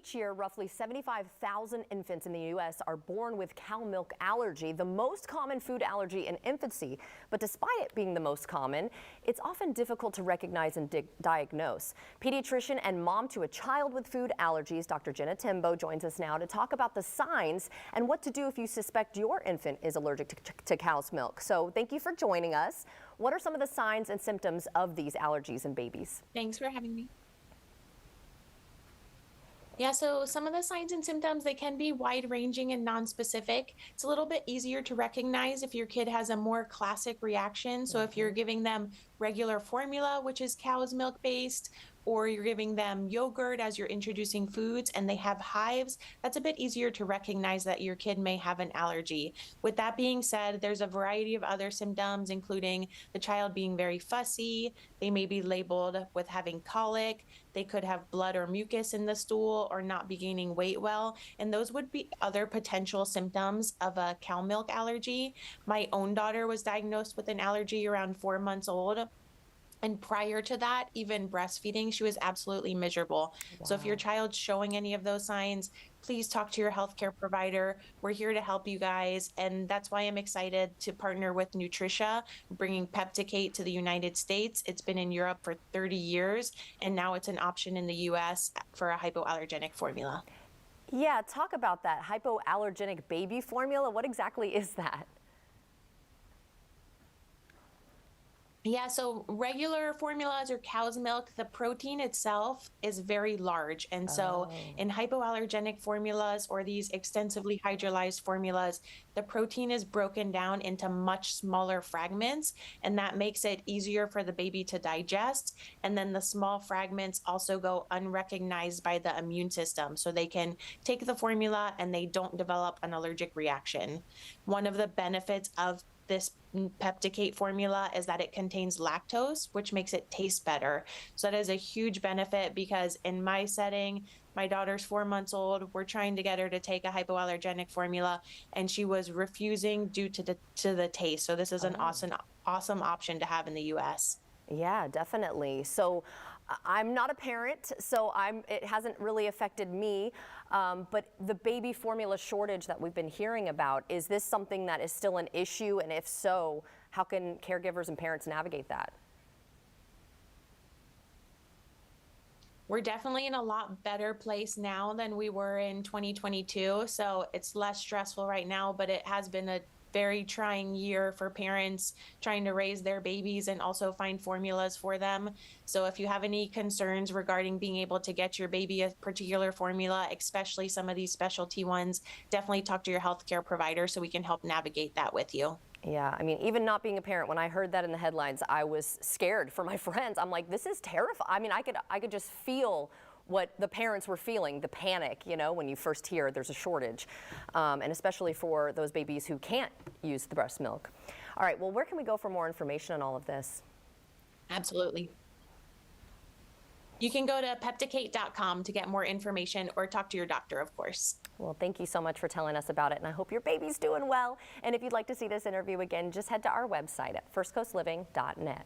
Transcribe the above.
Each year, roughly 75,000 infants in the U.S. are born with cow milk allergy, the most common food allergy in infancy. But despite it being the most common, it's often difficult to recognize and diagnose. Pediatrician and mom to a child with food allergies, Dr. Jenna Timboe, joins us now to talk about the signs and what to do if you suspect your infant is allergic to cow's milk. So thank you for joining us. What are some of the signs and symptoms of these allergies in babies? Thanks for having me. Yeah, so some of the signs and symptoms, they can be wide-ranging and non-specific. It's a little bit easier to recognize if your kid has a more classic reaction. So if you're giving them regular formula, which is cow's milk based, or you're giving them yogurt as you're introducing foods and they have hives, that's a bit easier to recognize that your kid may have an allergy. With that being said, there's a variety of other symptoms, including the child being very fussy. They may be labeled with having colic. They could have blood or mucus in the stool or not be gaining weight well. And those would be other potential symptoms of a cow milk allergy. My own daughter was diagnosed with an allergy around 4 months old. And prior to that, even breastfeeding, she was absolutely miserable. Wow. So if your child's showing any of those signs, please talk to your healthcare provider. We're here to help you guys. And that's why I'm excited to partner with Nutricia, bringing Pepticate to the United States. It's been in Europe for 30 years, and now it's an option in the US for a hypoallergenic formula. Yeah, talk about that hypoallergenic baby formula. What exactly is that? Yeah, so regular formulas or cow's milk, the protein itself is very large. And so in hypoallergenic formulas or these extensively hydrolyzed formulas, the protein is broken down into much smaller fragments, and that makes it easier for the baby to digest. And then the small fragments also go unrecognized by the immune system, so they can take the formula and they don't develop an allergic reaction. One of the benefits of this Pepticate formula is that it contains lactose, which makes it taste better. So that is a huge benefit, because in my setting, my daughter's 4 months old, we're trying to get her to take a hypoallergenic formula, and she was refusing due to the taste. So this is an awesome option to have in the US. Yeah, definitely. So I'm not a parent, so it hasn't really affected me, but the baby formula shortage that we've been hearing about, is this something that is still an issue? And if so, how can caregivers and parents navigate that? We're definitely in a lot better place now than we were in 2022. So it's less stressful right now, but it has been a very trying year for parents trying to raise their babies and also find formulas for them. So if you have any concerns regarding being able to get your baby a particular formula, especially some of these specialty ones, definitely talk to your healthcare provider so we can help navigate that with you. Yeah, I mean, even not being a parent, when I heard that in the headlines, I was scared for my friends. I'm like, this is terrifying. I mean, I could just feel what the parents were feeling, the panic, you know, when you first hear there's a shortage, and especially for those babies who can't use the breast milk. All right, well, where can we go for more information on all of this? Absolutely. You can go to pepticate.com to get more information, or talk to your doctor, of course. Well, thank you so much for telling us about it, and I hope your baby's doing well. And if you'd like to see this interview again, just head to our website at firstcoastliving.net.